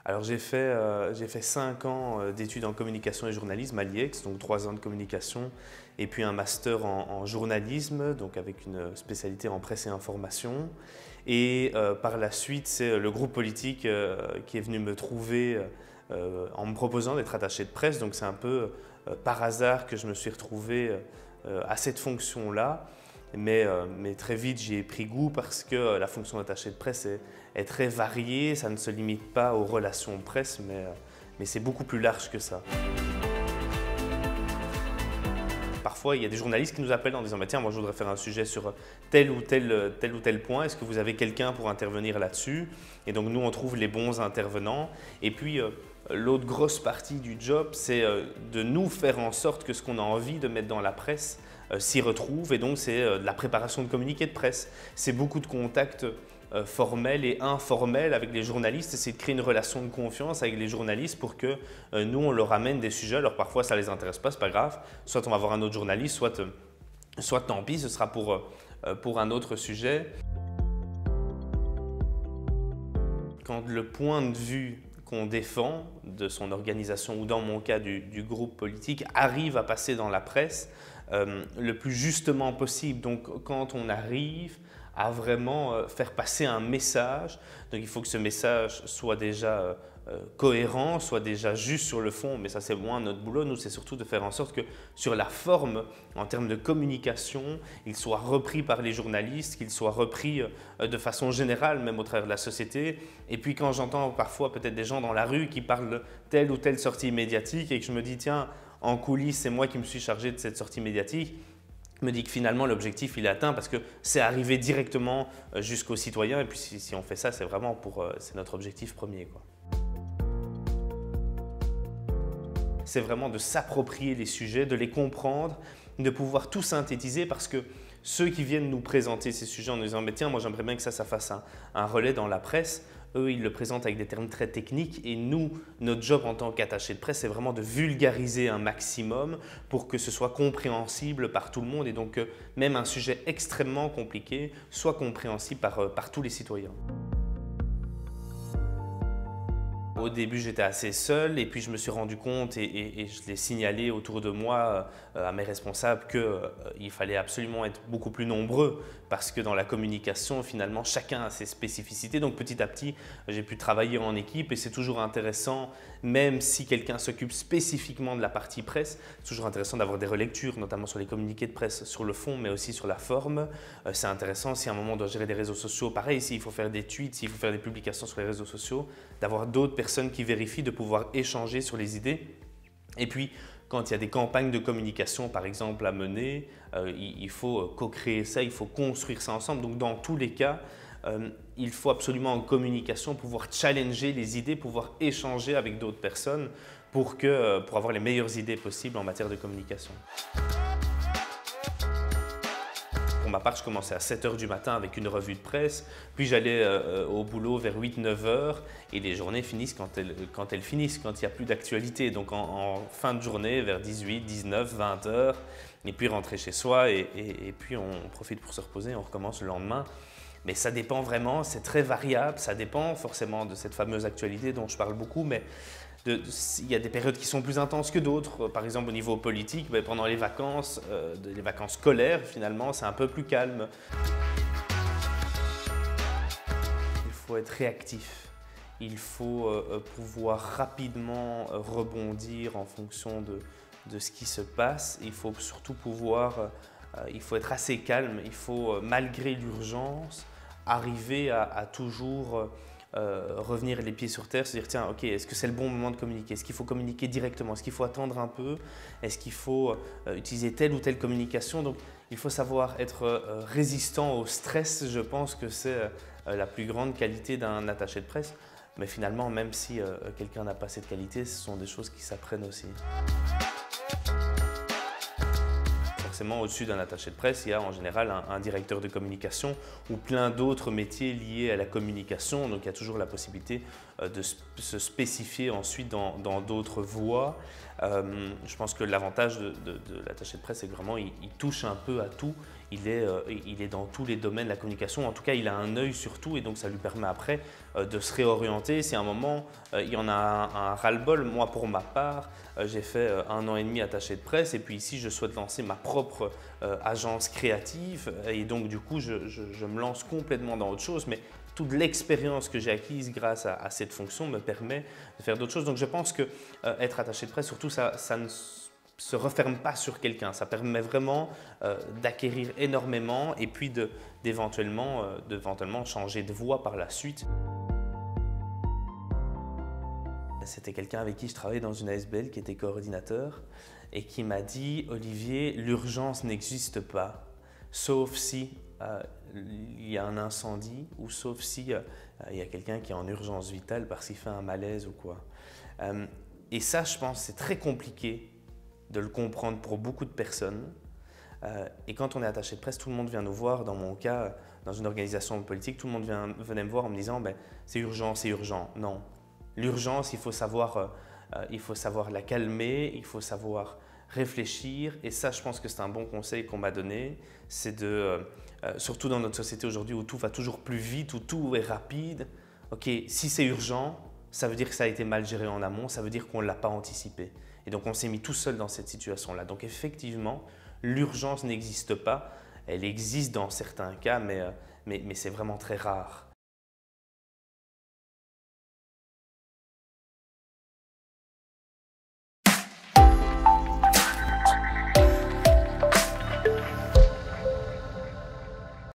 Alors j'ai fait 5 ans d'études en communication et journalisme à l'IEX, donc 3 ans de communication, et puis un master en journalisme, donc avec une spécialité en presse et information. Et par la suite, c'est le groupe politique qui est venu me trouver en me proposant d'être attaché de presse. Donc c'est un peu par hasard que je me suis retrouvé à cette fonction-là. Mais très vite, j'y ai pris goût parce que la fonction d'attaché de presse est très variée. Ça ne se limite pas aux relations de presse, mais c'est beaucoup plus large que ça. Parfois, il y a des journalistes qui nous appellent en disant « Tiens, moi je voudrais faire un sujet sur tel ou tel point, est-ce que vous avez quelqu'un pour intervenir là-dessus ?» Et donc nous, on trouve les bons intervenants. Et puis, l'autre grosse partie du job, c'est de nous faire en sorte que ce qu'on a envie de mettre dans la presse s'y retrouve. Et donc, c'est de la préparation de communiqués de presse. C'est beaucoup de contacts formels et informels avec les journalistes. C'est de créer une relation de confiance avec les journalistes pour que nous, on leur amène des sujets. Alors parfois, ça ne les intéresse pas, c'est pas grave. Soit on va voir un autre journaliste, soit tant pis, ce sera pour un autre sujet. Quand le point de vue qu'on défend de son organisation ou dans mon cas du groupe politique arrive à passer dans la presse le plus justement possible. Donc quand on arrive à vraiment faire passer un message, donc il faut que ce message soit déjà cohérent, soit déjà juste sur le fond, mais ça c'est moins notre boulot. Nous, c'est surtout de faire en sorte que sur la forme, en termes de communication, il soit repris par les journalistes, qu'il soit repris de façon générale, même au travers de la société. Et puis quand j'entends parfois peut-être des gens dans la rue qui parlent de telle ou telle sortie médiatique et que je me dis tiens, en coulisses, c'est moi qui me suis chargé de cette sortie médiatique, me dit que finalement l'objectif il est atteint parce que c'est arrivé directement jusqu'aux citoyens. Et puis si on fait ça, c'est vraiment c'est notre objectif premier, quoi. C'est vraiment de s'approprier les sujets, de les comprendre, de pouvoir tout synthétiser parce que ceux qui viennent nous présenter ces sujets en nous disant « tiens, moi j'aimerais bien que ça fasse un relais dans la presse », eux, ils le présentent avec des termes très techniques et nous, notre job en tant qu'attaché de presse, c'est vraiment de vulgariser un maximum pour que ce soit compréhensible par tout le monde et donc même un sujet extrêmement compliqué soit compréhensible par tous les citoyens. Au début, j'étais assez seul et puis je me suis rendu compte et je l'ai signalé autour de moi à mes responsables qu'il fallait absolument être beaucoup plus nombreux parce que dans la communication, finalement, chacun a ses spécificités. Donc petit à petit, j'ai pu travailler en équipe et c'est toujours intéressant, même si quelqu'un s'occupe spécifiquement de la partie presse, c'est toujours intéressant d'avoir des relectures, notamment sur les communiqués de presse, sur le fond, mais aussi sur la forme. C'est intéressant si à un moment on doit gérer des réseaux sociaux, pareil, s'il faut faire des tweets, s'il faut faire des publications sur les réseaux sociaux, d'avoir d'autres personnes qui vérifient, de pouvoir échanger sur les idées. Et puis, quand il y a des campagnes de communication, par exemple, à mener, il faut co-créer ça, il faut construire ça ensemble. Donc, dans tous les cas, il faut absolument en communication pouvoir challenger les idées, pouvoir échanger avec d'autres personnes pour avoir les meilleures idées possibles en matière de communication. Pour ma part, je commençais à 7 h du matin avec une revue de presse, puis j'allais au boulot vers 8-9 h et les journées finissent quand elles finissent, quand il n'y a plus d'actualité. Donc en fin de journée, vers 18, 19, 20 h, et puis rentrer chez soi et puis on profite pour se reposer, on recommence le lendemain. Mais ça dépend vraiment, c'est très variable, ça dépend forcément de cette fameuse actualité dont je parle beaucoup, mais il y a des périodes qui sont plus intenses que d'autres. Par exemple, au niveau politique, pendant les vacances scolaires, finalement, c'est un peu plus calme. Il faut être réactif. Il faut pouvoir rapidement rebondir en fonction de ce qui se passe. Il faut surtout il faut être assez calme. Il faut, malgré l'urgence, arriver à toujours revenir les pieds sur terre, se dire tiens, ok, est-ce que c'est le bon moment de communiquer? Est-ce qu'il faut communiquer directement? Est-ce qu'il faut attendre un peu? Est-ce qu'il faut utiliser telle ou telle communication? Donc il faut savoir être résistant au stress. Je pense que c'est la plus grande qualité d'un attaché de presse. Mais finalement, même si quelqu'un n'a pas cette qualité, ce sont des choses qui s'apprennent aussi. Forcément, au-dessus d'un attaché de presse, il y a en général un directeur de communication ou plein d'autres métiers liés à la communication. Donc, il y a toujours la possibilité de se spécifier ensuite dans d'autres voies. Je pense que l'avantage de l'attaché de presse, c'est que vraiment, il touche un peu à tout. il est dans tous les domaines de la communication. En tout cas, il a un œil sur tout et donc ça lui permet après de se réorienter. Si à un moment, il y en a un ras-le-bol, moi pour ma part, j'ai fait 1 an et demi attaché de presse et puis ici, je souhaite lancer ma propre agence créative et donc du coup, je me lance complètement dans autre chose. Mais toute l'expérience que j'ai acquise grâce à cette fonction me permet de faire d'autres choses. Donc je pense que être attaché de presse, surtout, ça ne se referme pas sur quelqu'un. Ça permet vraiment d'acquérir énormément et puis d'éventuellement changer de voie par la suite. C'était quelqu'un avec qui je travaillais dans une ASBL qui était coordinateur et qui m'a dit « Olivier, l'urgence n'existe pas, sauf si il y a un incendie ou sauf si il y a quelqu'un qui est en urgence vitale parce qu'il fait un malaise ou quoi. » Et ça, je pense, c'est très compliqué de le comprendre pour beaucoup de personnes. Et quand on est attaché de presse, tout le monde vient nous voir. Dans mon cas, dans une organisation politique, tout le monde venait me voir en me disant « c'est urgent, c'est urgent ». Non, l'urgence, il faut savoir la calmer, il faut savoir réfléchir. Et ça, je pense que c'est un bon conseil qu'on m'a donné. C'est surtout dans notre société aujourd'hui où tout va toujours plus vite, où tout est rapide. Ok, si c'est urgent, ça veut dire que ça a été mal géré en amont, ça veut dire qu'on ne l'a pas anticipé. Et donc, on s'est mis tout seul dans cette situation-là. Donc, effectivement, l'urgence n'existe pas. Elle existe dans certains cas, mais c'est vraiment très rare.